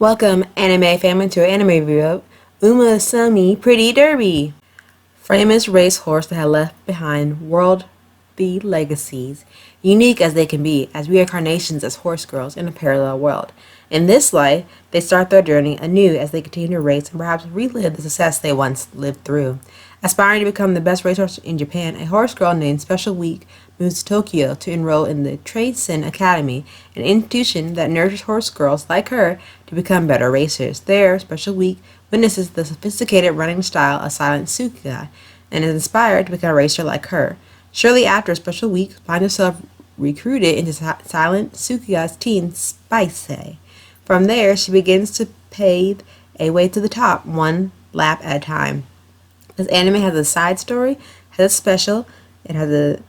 Welcome, anime family, to an anime review of Umamusume Pretty Derby. Famous racehorse that had left behind worldly legacies, unique as they can be, as reincarnations as horse girls in a parallel world. In this life, they start their journey anew as they continue to race and perhaps relive the success they once lived through. Aspiring to become the best racehorse in Japan, a horse girl named Special Week moves to Tokyo to enroll in the Trade-Sen Academy, an institution that nurtures horse girls like her to become better racers. There, Special Week witnesses the sophisticated running style of Silent Tsukuga and is inspired to become a racer like her. Shortly after, Special Week finds herself recruited into Silent Tsukuga's team, Spice. From there, she begins to pave a way to the top, one lap at a time. This anime has a side story, has a special, it has a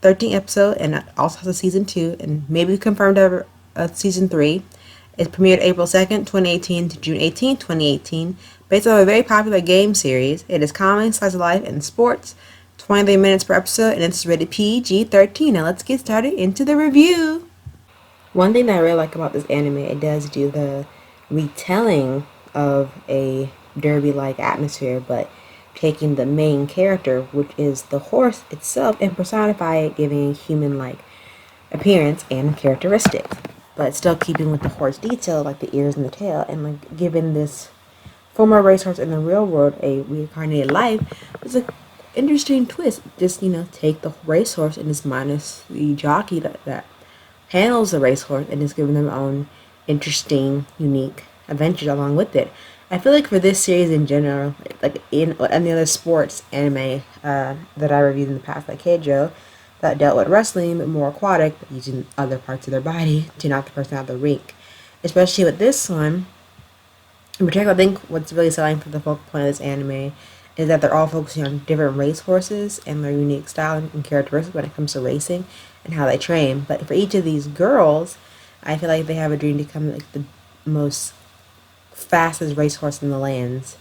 13th episode, and it also has a season 2, and maybe confirmed a season 3. It premiered April 2nd, 2018 to June 18th, 2018, based on a very popular game series. It is comedy, slice of life, and sports, 23 minutes per episode, and it's rated PG-13. Now let's get started into the review. One thing that I really like about this anime, it does do the retelling of a derby-like atmosphere, but taking the main character, which is the horse itself, and personify it, giving a human-like appearance and characteristics, but still keeping with the horse detail, like the ears and the tail, and like giving this former racehorse in the real world a reincarnated life was an interesting twist. Just, take the racehorse and just minus the jockey that handles the racehorse and just giving them their own interesting, unique adventures along with it. I feel like for this series in general, like in any other sports anime that I reviewed in the past, like Keijo, that dealt with wrestling but more aquatic, but using other parts of their body to knock the person out of the rink. Especially with this one, in particular, I think what's really selling for the focal point of this anime is that they're all focusing on different race horses and their unique style and characteristics when it comes to racing and how they train. But for each of these girls, I feel like they have a dream to become like the most fastest racehorse in the lands.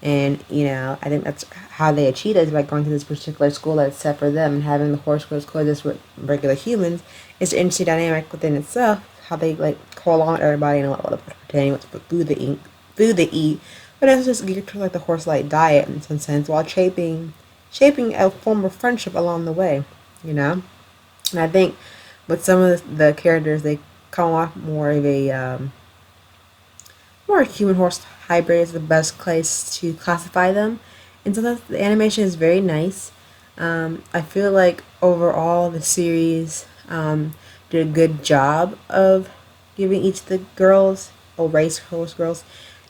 And, I think that's how they achieve it, is by going to this particular school that's set for them and having the horse girls coexist with regular humans. It's an interesting dynamic within itself, how they go along with everybody and what pertaining what food they eat. But it's just geared to the horse-like diet in some sense, while shaping a form of friendship along the way, And I think with some of the characters, they come off more of a more human horse hybrid is the best place to classify them. And sometimes the animation is very nice. I feel like overall the series did a good job of giving each of the girls, or race horse girls,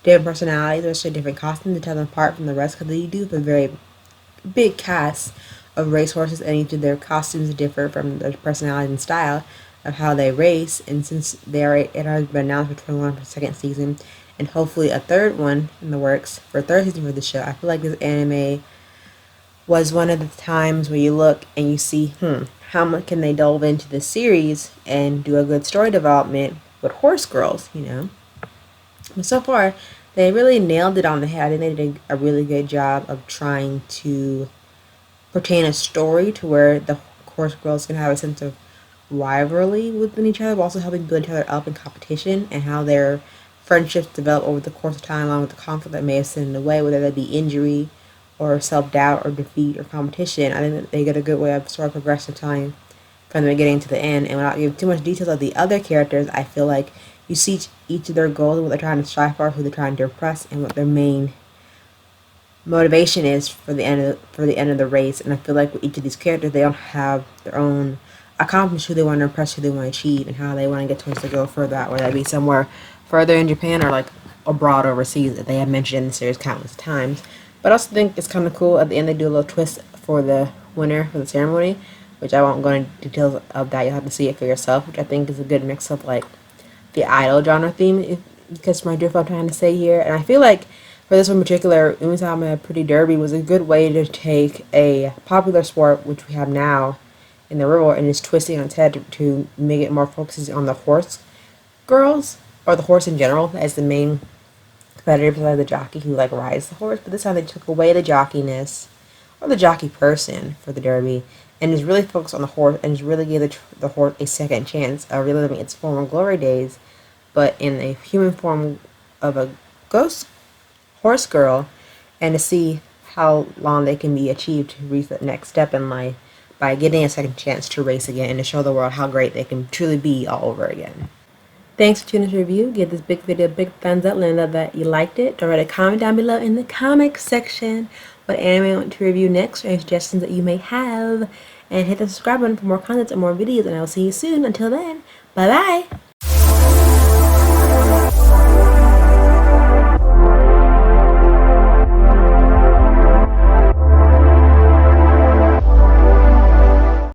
different personalities, especially different costumes to tell them apart from the rest, because they do have a very big cast of race horses, and each of their costumes differ from their personality and style of how they race. And since it has been announced for 21 for the second season, and hopefully a third one in the works for a third season for the show, I feel like this anime was one of the times where you look and you see, how much can they delve into the series and do a good story development with horse girls, But so far, they really nailed it on the head. I think they did a really good job of trying to pertain a story to where the horse girls can have a sense of rivalry within each other, but also helping build each other up in competition, and how their friendships develop over the course of time, along with the conflict that may have stood in the way, whether that be injury or self-doubt or defeat or competition. I think that they get a good way of sort of progressive time from the beginning to the end. And without giving too much details of the other characters, I feel like you see each of their goals, what they're trying to strive for, who they're trying to impress, and what their main motivation is for the end of the race. And I feel like with each of these characters, they don't have their own accomplish who they want to impress, who they want to achieve, and how they want to get towards the goal further out, whether that be somewhere further in Japan or abroad overseas that they have mentioned in the series countless times. But I also think it's kind of cool at the end they do a little twist for the winner for the ceremony, which I won't go into details of that. You'll have to see it for yourself, which I think is a good mix of the idol genre theme, if you catch my drift I'm trying to say here. And I feel like for this one in particular, Umamusume Pretty Derby was a good way to take a popular sport, which we have now in the real world, and just twisting on its head to make it more focuses on the horse girls, or the horse in general, as the main competitor besides the jockey who rides the horse. But this time they took away the jockeyness, or the jockey person, for the derby, and just really focused on the horse, and just really gave the horse a second chance of reliving its former glory days, but in a human form of a ghost horse girl, and to see how long they can be achieved to reach the next step in life by getting a second chance to race again and to show the world how great they can truly be all over again. Thanks for tuning in to review. Give this big video a big thumbs up. Let me know that you liked it. Don't forget to comment down below in the comics section what anime I want to review next or any suggestions that you may have. And hit the subscribe button for more content and more videos. And I will see you soon. Until then, bye bye.